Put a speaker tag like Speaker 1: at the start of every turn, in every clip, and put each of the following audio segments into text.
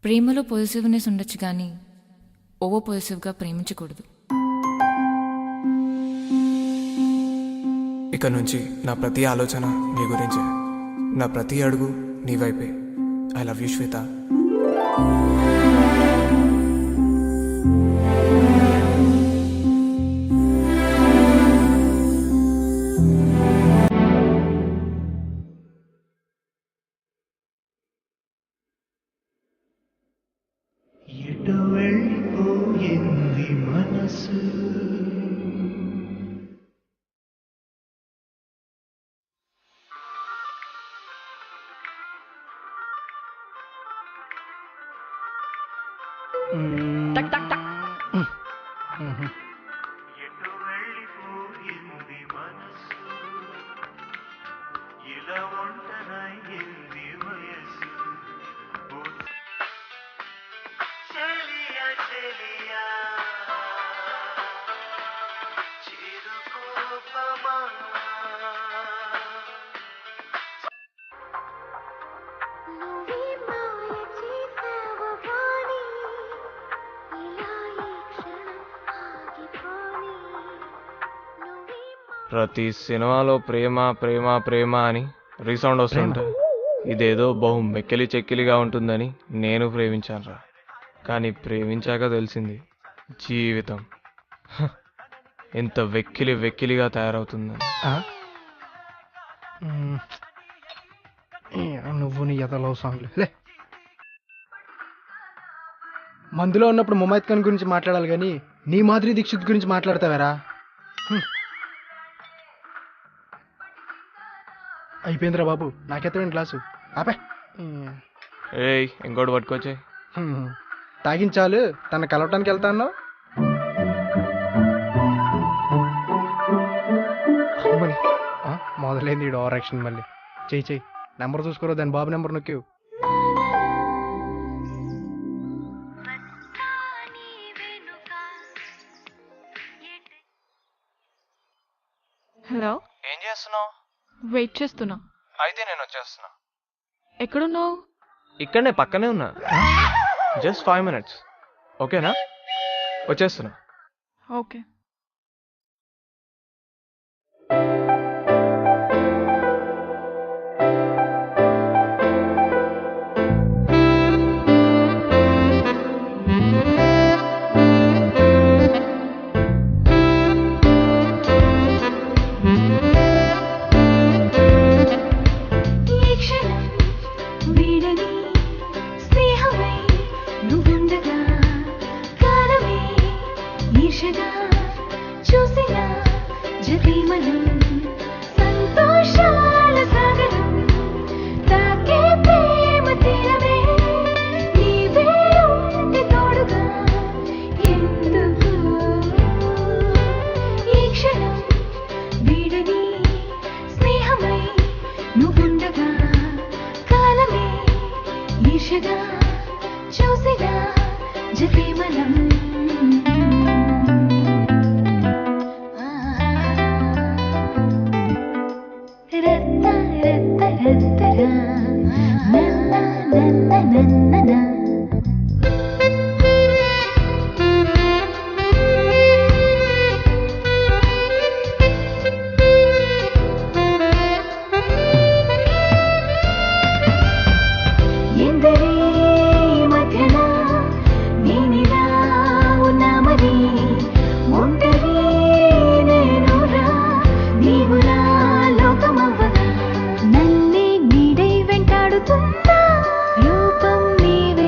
Speaker 1: ప్రేమలో పొజిటివ్నెస్ ఉండొచ్చు కానీ ఓవర్ పొజిటివ్గా ప్రేమించకూడదు.
Speaker 2: ఇక నుంచి నా ప్రతి ఆలోచన నీ గురించే, నా ప్రతి అడుగు నీ వైపే. ఐ లవ్ యూ శ్వేత.
Speaker 3: ఎటు వెళ్ళిపోయింది మనసు, ఎటు వెళ్ళిపోయింది మనసు, ఇలా ఒంటరయ్యింది వయసు. చెలియా చెలియా చిరుకోపమా,
Speaker 4: నువ్వే మాయ చేసావు కానీ ఇలా ఈ క్షణం ఆగిపోని. నువ్వే
Speaker 2: ప్రతి సినిమాలో ప్రేమ ప్రేమ ప్రేమ అని రీసౌండ్ వస్తుంటే ఇదేదో బహు మెక్కిలి చెక్కిలిగా ఉంటుందని నేను ప్రేమించానురా. కానీ ప్రేమించాక తెలిసింది జీవితం ఎంత వెక్కిలి వెక్కిలిగా తయారవుతుందని.
Speaker 5: నువ్వు నీ ఎద లవ్ సాంగ్లు లే. మందులో ఉన్నప్పుడు ముమైత్ ఖాన్ గురించి మాట్లాడాలి కానీ నీ మాధురి దీక్షిత్ గురించి మాట్లాడతావేరా? అయిపోయిందిరా బాబు, నాకెత్తడండి క్లాసు ఆపే.
Speaker 2: ఏయ్ ఇంకోటి పట్టుకొచ్చే.
Speaker 5: తాగించాలు తన కలవటానికి వెళ్తాను. మొదలైంది ఈ ఓవర్ యాక్షన్. మళ్ళీ చెయ్యి చెయ్యి, నెంబర్ చూసుకోరు, దాని బాబు నెంబర్ నొక్కి.
Speaker 6: హలో,
Speaker 2: ఏం చేస్తున్నావు?
Speaker 6: వెయిట్ చేస్తున్నా.
Speaker 2: అయితే నేను వచ్చేస్తున్నా.
Speaker 6: ఎక్కడున్నావు?
Speaker 2: ఇక్కడనే పక్కనే ఉన్నా. Just 5 minutes. ఓకేనా? వచ్చేస్తున్నా.
Speaker 6: ఓకే.
Speaker 4: ఈ క్షణం వీడని స్నేహమై నువ్వుండగా కాలమే ఈర్షగా చూసిన జగీమనం సంతోషాల సాగరం తాకే ప్రేమ తీరమే నీవే ఉండి తోడుగా ఎందుకు ఈ క్షణం వీడని స్నేహమై నువ్వుండగా కాలమే ఈర్షగా చూసిన జగీమనం రత్త రత్త రత్తరా నన్న నన్న నన్న ఎందరి మధ్యన నేనిలా ఉన్నామని ఒంటరి నేనురా నీవులా లోకమవ్వగా నన్నే నీడై వెంటాడుతున్నా రూపం నీవే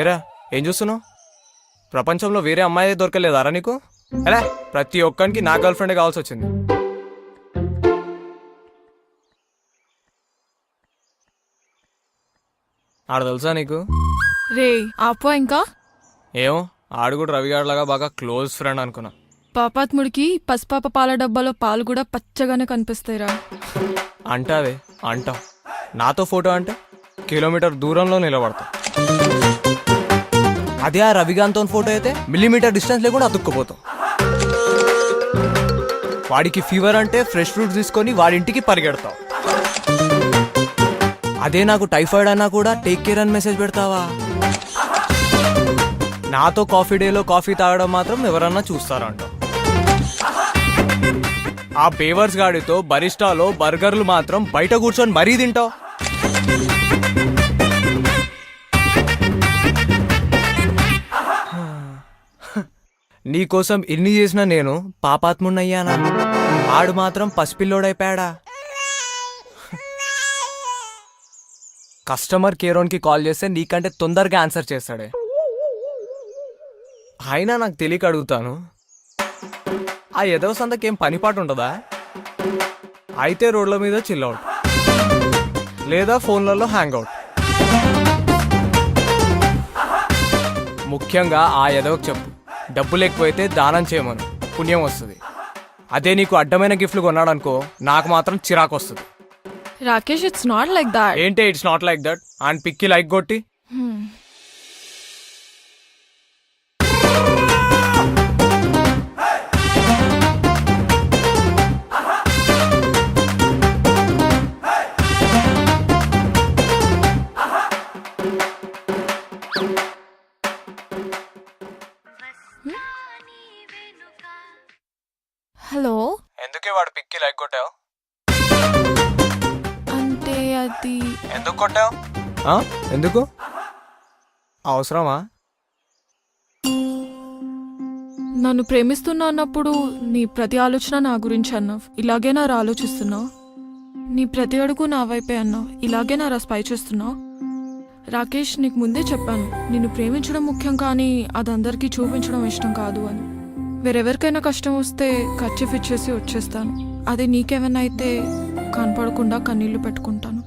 Speaker 2: ఏరా ఏం చూస్తున్నావు? ప్రపంచంలో వేరే అమ్మాయి దొరకలేదారా నీకు? అలా ప్రతి ఒక్కరికి నా గర్ల్ ఫ్రెండే కావాల్సి వచ్చింది. ఆడ తెలుసా నీకు?
Speaker 6: రే ఆపో ఇంకా.
Speaker 2: ఏమో ఆడు కూడా రవిగాడిలాగా బాగా క్లోజ్ ఫ్రెండ్ అనుకున్నా.
Speaker 6: పాపాత్ముడికి పసిపాప పాల డబ్బాలో పాలు కూడా పచ్చగానే కనిపిస్తాయిరా.
Speaker 2: అంటావే అంటావు. నాతో ఫోటో అంటే కిలోమీటర్ దూరంలో నిలబడతా. అదే ఆ రవిగాంతో ఫోటో అయితే మిల్లీమీటర్ డిస్టెన్స్ లేకుండా అతుక్కుపోతాం. వాడికి ఫీవర్ అంటే ఫ్రెష్ ఫ్రూట్స్ తీసుకొని వాడింటికి పరిగెడతావు. అదే నాకు టైఫాయిడ్ అన్నా కూడా టేక్ కేర్ అని మెసేజ్ పెడతావా? నాతో కాఫీ డేలో కాఫీ తాగడం మాత్రం ఎవరన్నా చూస్తారంట. ఆ పేవర్స్ గాడితో బరిస్టాలో బర్గర్లు మాత్రం బయట కూర్చొని మరీ తింటావు. నీకోసం ఇన్ని చేసిన నేను పాపాత్మున్నయ్యానా? ఆడు మాత్రం పసిపిల్లోడైపోయాడా? కస్టమర్ కేరోన్కి కాల్ చేస్తే నీకంటే తొందరగా ఆన్సర్ చేస్తాడే. అయినా నాకు తెలియక అడుగుతాను, ఆ ఎదవ సంతకేం పనిపాటు ఉంటుందా? అయితే రోడ్ల మీద చిల్అవుట్ లేదా ఫోన్లలో హ్యాంగ్ అవుట్. ముఖ్యంగా ఆ ఎదవకు చెప్పు, డబ్బులు ఎక్కువైతే దానం చేయమను, పుణ్యం వస్తుంది. అదే నీకు అడ్డమైన గిఫ్ట్లు కొన్నాడనుకో నాకు మాత్రం చిరాకు వస్తుంది.
Speaker 6: Rakesh it's not like that.
Speaker 2: ఏంటి it's not like that? And పిక్కి లైక్ కొట్టి
Speaker 6: హలో.
Speaker 2: ఎందుకే వాడు పిక్కి లైక్ కొట్టావు?
Speaker 6: అంటే అది
Speaker 2: ఎందుకు కొట్టావు? ఎందుకు? అవసరమా?
Speaker 6: నన్ను ప్రేమిస్తున్నా అన్నప్పుడు నీ ప్రతి ఆలోచన నా గురించి అన్నావు. ఇలాగే నా ఆలోచిస్తున్నావు. నీ ప్రతి అడుగు నా వైపే అన్నావు. ఇలాగే నా స్పై చేస్తున్నావు. రాకేష్, నీకు ముందే చెప్పాను, నిన్ను ప్రేమించడం ముఖ్యం కానీ అది అందరికీ చూపించడం ఇష్టం కాదు అని. వేరెవరికైనా కష్టం వస్తే ఖర్చు ఇచ్చేసి వచ్చేస్తాను. అదే నీకేమైనా అయితే కనపడకుండా కన్నీళ్లు పెట్టుకుంటాను.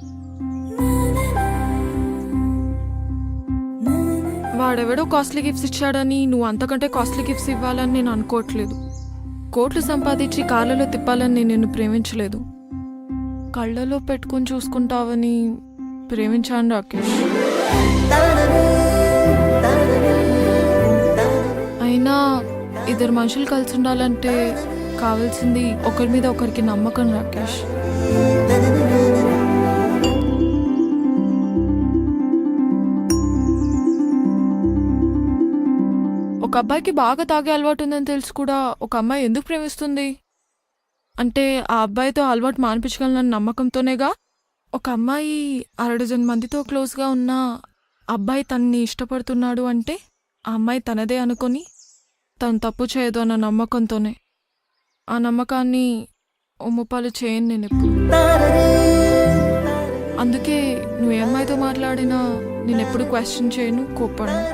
Speaker 6: వాడెవడో కాస్ట్లీ గిఫ్ట్స్ ఇచ్చాడని నువ్వు అంతకంటే కాస్ట్లీ గిఫ్ట్స్ ఇవ్వాలని నేను అనుకోవట్లేదు. కోట్లు సంపాదించి కార్లలో తిప్పాలని నేను నిన్ను ప్రేమించలేదు. కళ్ళలో పెట్టుకుని చూసుకుంటావని ప్రేమించాను రాకేష్. అయినా ఇద్దరు మనుషులు కలిసి ఉండాలంటే కావాల్సింది ఒకరి మీద ఒకరికి నమ్మకం రాకేష్. ఒక అబ్బాయికి బాగా తాగే అలవాటు ఉందని తెలిసి కూడా ఒక అమ్మాయి ఎందుకు ప్రేమిస్తుంది అంటే ఆ అబ్బాయితో అలవాటు మానిపించగలనన్న నమ్మకంతోనేగా. ఒక అమ్మాయి 6 మందితో క్లోజ్గా ఉన్న అబ్బాయి తనని ఇష్టపడుతున్నాడు అంటే ఆ అమ్మాయి తనదే అనుకొని తను తప్పు చేయదు అన్న నమ్మకంతోనే. ఆ నమ్మకాన్ని ఒమ్ముపాలు చేయను నేను ఎప్పుడు. అందుకే నువ్వు ఏ అమ్మాయితో మాట్లాడినా నేను ఎప్పుడు క్వశ్చన్ చేయను, కోప్పడను.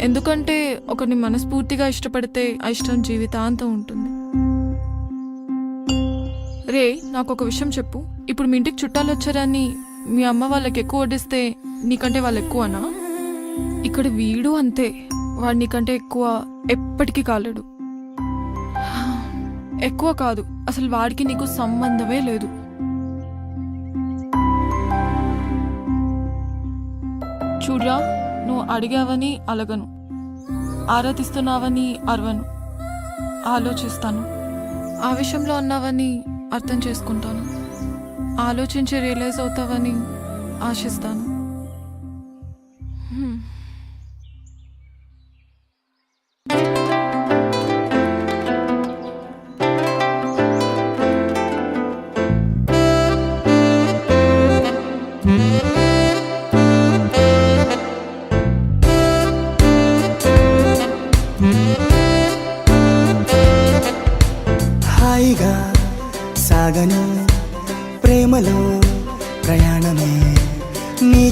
Speaker 6: ఎందుకంటే ఒకరిని మనస్ఫూర్తిగా ఇష్టపడితే ఆ ఇష్టం జీవితాంతం ఉంటుంది. రే, నాకు ఒక విషయం చెప్పు. ఇప్పుడు మీ ఇంటికి చుట్టాలు వచ్చారని మీ అమ్మ వాళ్ళకి ఎక్కువ వడ్డిస్తే నీకంటే వాళ్ళు ఎక్కువనా? ఇక్కడ వీడు అంతే, వాడు నీకంటే ఎక్కువ ఎప్పటికీ కాలేడు. ఎక్కువ కాదు, అసలు వాడికి నీకు సంబంధమే లేదు. చూడ్రా, నువ్వు అడిగావని అలగను, ఆరాధిస్తున్నావని అరవను, ఆలోచిస్తాను. ఆవేశంలో ఉన్నావని అర్థం చేసుకుంటాను, ఆలోచించి రియలైజ్ అవుతావని ఆశిస్తాను.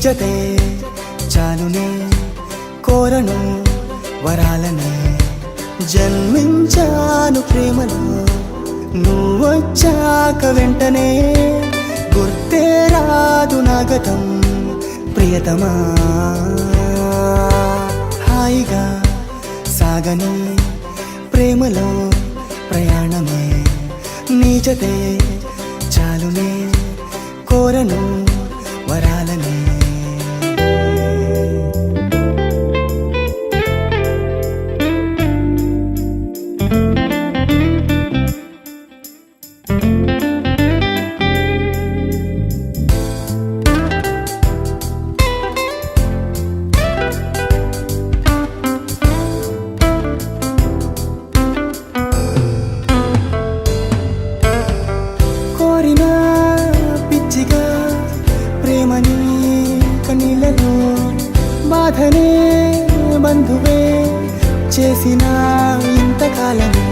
Speaker 7: జతే చాలునే కోరను వరాలనే జన్మించాను ప్రేమలో నువ్వొచ్చాక వెంటనే గుర్తే రాదు నా గతం ప్రియతమా హాయిగా సాగని ప్రేమలో ప్రయాణమే నీ జతే చాలునే కోరను వరాలనే కోరిన పిచ్చిగా ప్రేమని కన్నీళ్ళలో బాధనే బంధువే చేసిన ఇంతకాలము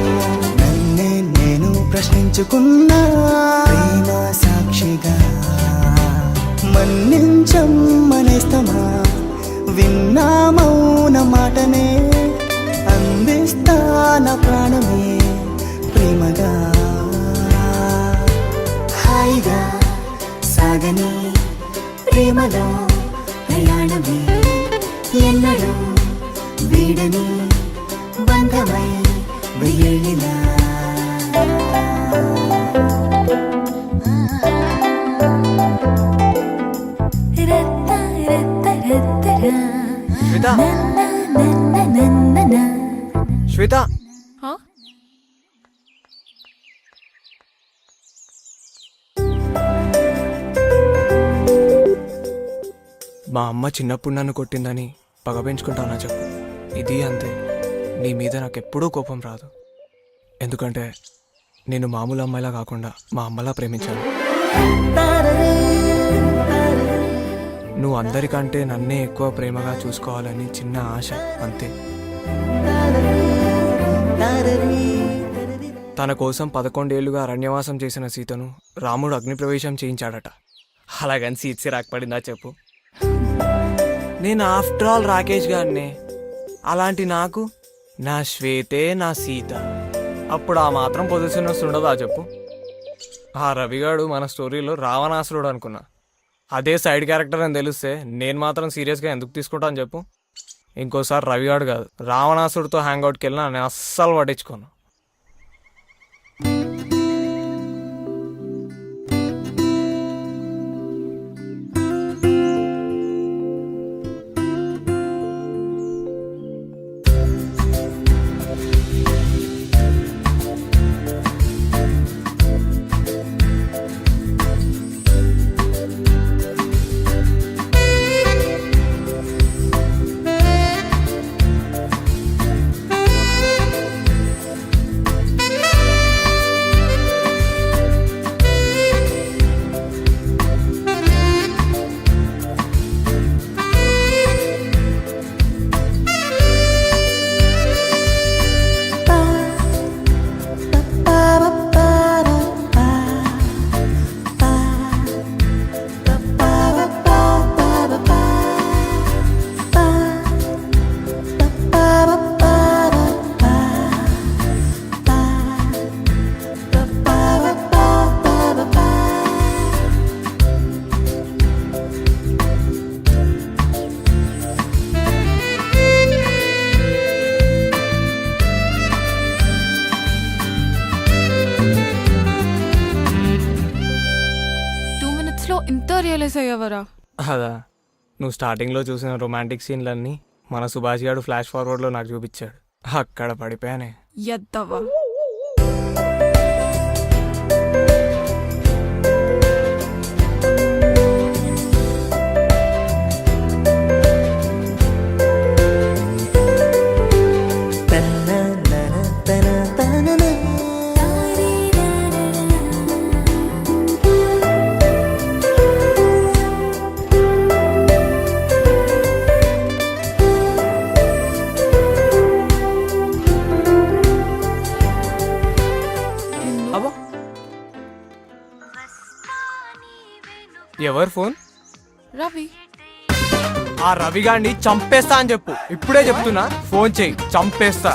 Speaker 7: నన్నే నేను ప్రశ్నించుకున్నా ప్రేమ సాక్షిగా మన్నించమ్మనేస్తమా విన్నా మౌన మాటనే అందిస్తా నా ప్రాణమే ప్రేమగా హాయిగా సాగని ప్రేమలో ప్రయాణమే ఎన్నడూ వీడని బంధమై వెయ్యేళ్ళిలా
Speaker 2: శ్వేత శ్వేత
Speaker 6: హా?
Speaker 2: మా అమ్మ చిన్నప్పుడు నన్ను కొట్టిందని పగ పెంచుకుంటానా చెప్పు ఇది అంతే నీ మీద నాకు ఎప్పుడూ కోపం రాదు ఎందుకంటే నేను మామూలు అమ్మాయిలా కాకుండా మా అమ్మలా ప్రేమించాను నువ్వు అందరికంటే నన్నే ఎక్కువ ప్రేమగా చూసుకోవాలని చిన్న ఆశ అంతే తన కోసం 11 ఏళ్లుగా అరణ్యవాసం చేసిన సీతను రాముడు అగ్నిప్రవేశం చేయించాడట అలాగని సీట్సి రాకపడిందా చెప్పు నేను ఆఫ్టర్ ఆల్ రాకేష్ గారినే అలాంటి నాకు నా శ్వేతే నా సీత అప్పుడు ఆ మాత్రం పొజిషన్స్ ఉండదా చెప్పు ఆ రవిగాడు మన స్టోరీలో రావణాసురుడు అనుకున్నా అదే సైడ్ క్యారెక్టర్ అని తెలిస్తే నేను మాత్రం సీరియస్గా ఎందుకు తీసుకుంటాను చెప్పు ఇంకోసారి రవిగాడు కాదు రావణాసుడితో హ్యాంగ్అవుట్కి వెళ్ళినా నేను అస్సలు పట్టించుకోను
Speaker 6: ఇంత రియలైజ్ అయ్యావరా?
Speaker 2: అదా నువ్వు స్టార్టింగ్లో చూసిన రొమాంటిక్ సీన్లన్నీ మన సుభాష్ గారు ఫ్లాష్ ఫార్వర్డ్లో నాకు చూపించాడు అక్కడ పడిపోయానే
Speaker 6: ఎద్దవా.
Speaker 2: ఎవరు ఫోన్?
Speaker 6: రవి.
Speaker 2: ఆ రవిగాడిని చంపేస్తా అని చెప్పు. ఇప్పుడే చెప్తున్నా, ఫోన్ చేయి, చంపేస్తా.